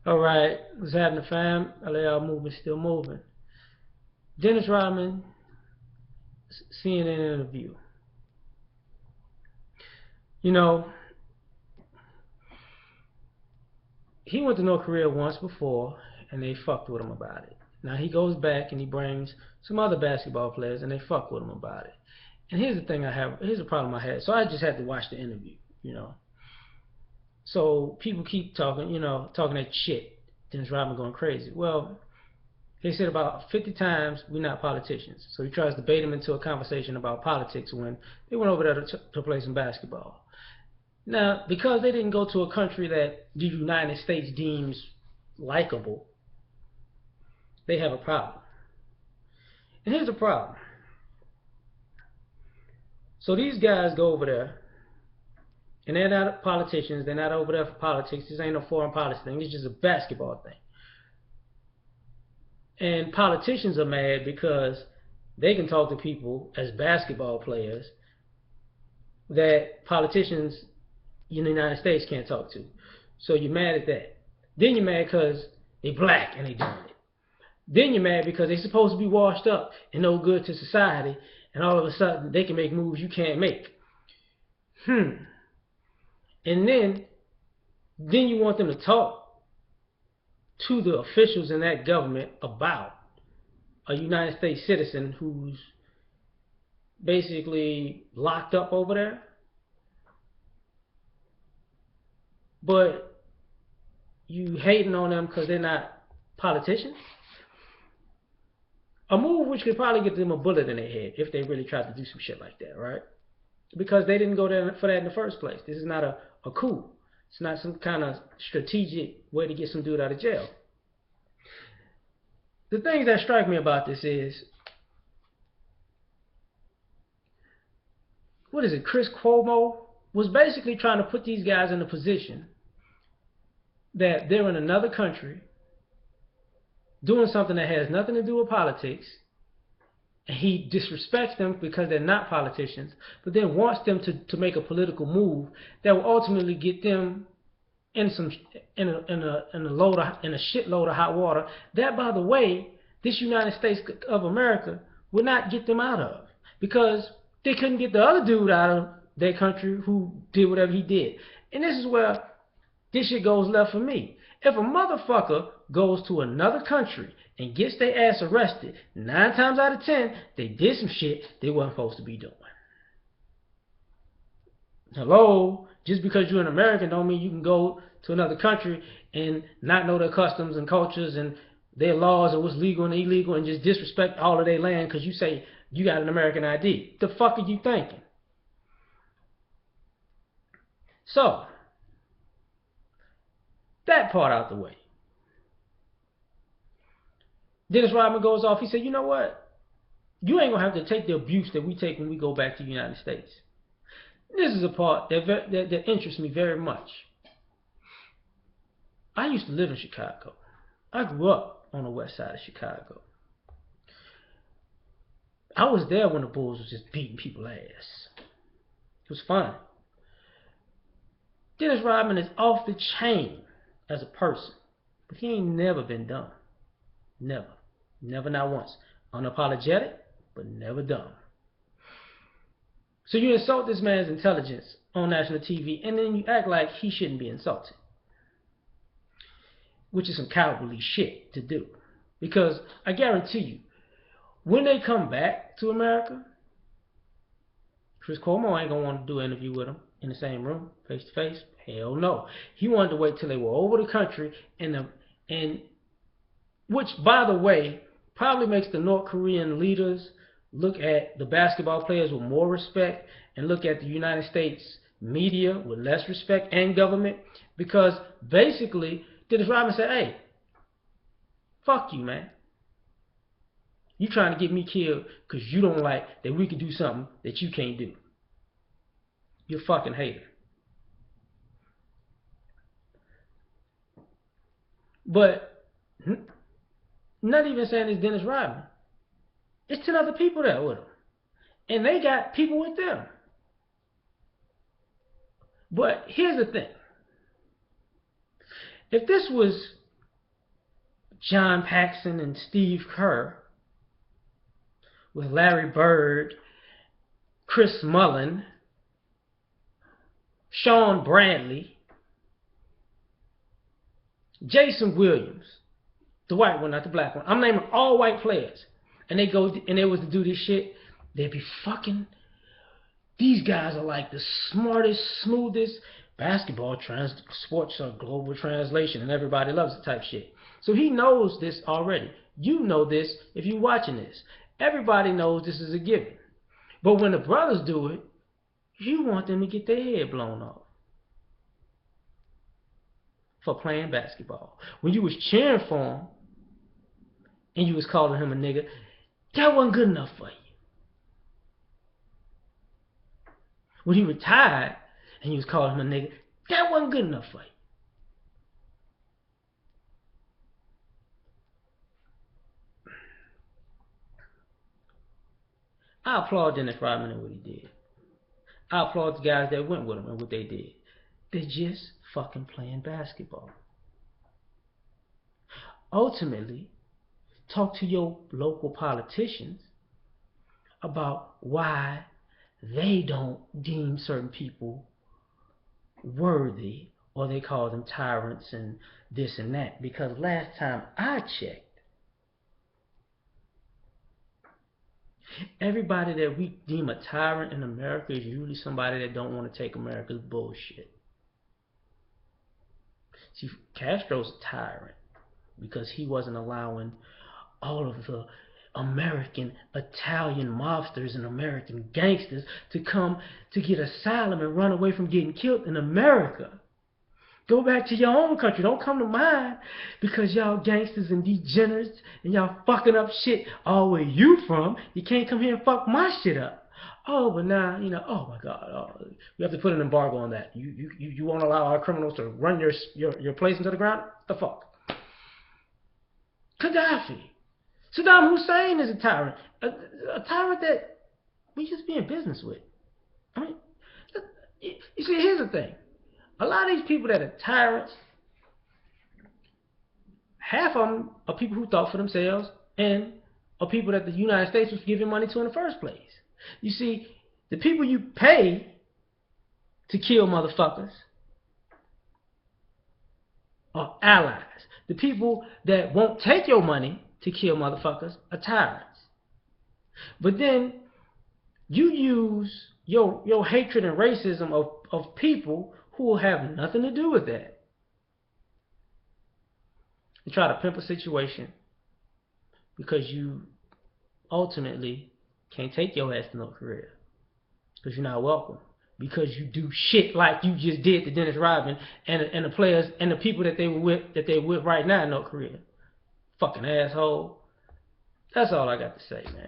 All right, what's happening, fam? L.A.R movement still moving. Dennis Rodman, CNN interview. You know, he went to North Korea once before, and they fucked with him about it. Now he goes back and he brings some other basketball players, and they fuck with him about it. And here's the thing I have. Here's the problem I had. So I just had to watch the interview. So people keep talking, talking that shit. Dennis Rodman going crazy. Well, they said about 50 times we're not politicians. So he tries to bait him into a conversation about politics when they went over there to play some basketball. Now, because they didn't go to a country that the United States deems likable, they have a problem. And here's the problem. So these guys go over there, and they're not politicians. They're not over there for politics. This ain't no foreign policy thing. It's just a basketball thing. And politicians are mad because they can talk to people as basketball players that politicians in the United States can't talk to. So you're mad at that. Then you're mad because they black and they doing it. Then you're mad because they're supposed to be washed up and no good to society, and all of a sudden they can make moves you can't make. And then you want them to talk to the officials in that government about a United States citizen who's basically locked up over there. But you hating on them because they're not politicians? A move which could probably get them a bullet in their head if they really tried to do some shit like that, right? Because they didn't go there for that in the first place. This is not a coup. It's not some kind of strategic way to get some dude out of jail. The things that strike me about this is, Chris Cuomo was basically trying to put these guys in a position that they're in another country doing something that has nothing to do with politics, and he disrespects them because they're not politicians, but then wants them to make a political move that will ultimately get them in a shitload of hot water. That, by the way, this United States of America would not get them out of, because they couldn't get the other dude out of their country who did whatever he did. And this is where this shit goes left for me. If a motherfucker goes to another country and gets their ass arrested, 9 times out of 10, they did some shit they weren't supposed to be doing. Hello? Just because you're an American don't mean you can go to another country and not know their customs and cultures and their laws and what's legal and illegal and just disrespect all of their land because you say you got an American ID. The fuck are you thinking? So, that part out the way. Dennis Rodman goes off. He said, you know what? You ain't going to have to take the abuse that we take when we go back to the United States. This is a part that interests me very much. I used to live in Chicago. I grew up on the west side of Chicago. I was there when the Bulls was just beating people's ass. It was fun. Dennis Rodman is off the chain as a person, but he ain't never been dumb. Never. Never, not once. Unapologetic, but never dumb. So you insult this man's intelligence on national TV, and then you act like he shouldn't be insulted, which is some cowardly shit to do. Because I guarantee you, when they come back to America, Chris Cuomo ain't going to want to do an interview with him in the same room, face to face. Hell no. He wanted to wait till they were over the country, and which, by the way, probably makes the North Korean leaders look at the basketball players with more respect and look at the United States media with less respect and government, because basically Dennis Rodman said, hey, fuck you, man. You trying to get me killed because you don't like that we can do something that you can't do. You're a fucking hater. But not even saying it's Dennis Rodman. It's 10 other people there with him. And they got people with them. But here's the thing. If this was John Paxson and Steve Kerr, with Larry Bird, Chris Mullin, Sean Bradley, Jason Williams, the white one, not the black one. I'm naming all white players. And they was to do this shit, they'd be fucking. These guys are like the smartest, smoothest sports are global translation and everybody loves it type shit. So he knows this already. You know this if you're watching this. Everybody knows this is a given. But when the brothers do it, you want them to get their head blown off for playing basketball. When you was cheering for him and you was calling him a nigga, that wasn't good enough for you. When he retired and you was calling him a nigga, that wasn't good enough for you. I applaud Dennis Rodman and what he did. I applaud the guys that went with him and what they did. They're just fucking playing basketball. Ultimately, talk to your local politicians about why they don't deem certain people worthy, or they call them tyrants and this and that. Because last time I checked, everybody that we deem a tyrant in America is usually somebody that don't want to take America's bullshit. See, Castro's a tyrant because he wasn't allowing all of the American Italian mobsters and American gangsters to come to get asylum and run away from getting killed in America. Go back to your own country. Don't come to mine because y'all gangsters and degenerates and y'all fucking up shit all where you from. You can't come here and fuck my shit up. Oh, but now, oh my God, we have to put an embargo on that. You won't allow our criminals to run your place into the ground? The fuck? Gaddafi. Saddam Hussein is a tyrant. A tyrant that we just be in business with. I mean, you see, here's the thing. A lot of these people that are tyrants, half of them are people who thought for themselves and are people that the United States was giving money to in the first place. You see, the people you pay to kill motherfuckers are allies. The people that won't take your money to kill motherfuckers are tyrants. But then you use your hatred and racism of people who will have nothing to do with that and try to pimp a situation because you ultimately can't take your ass to North Korea because you're not welcome, because you do shit like you just did to Dennis Rodman and the players and the people that they're with right now in North Korea. Fucking asshole. That's all I got to say, man.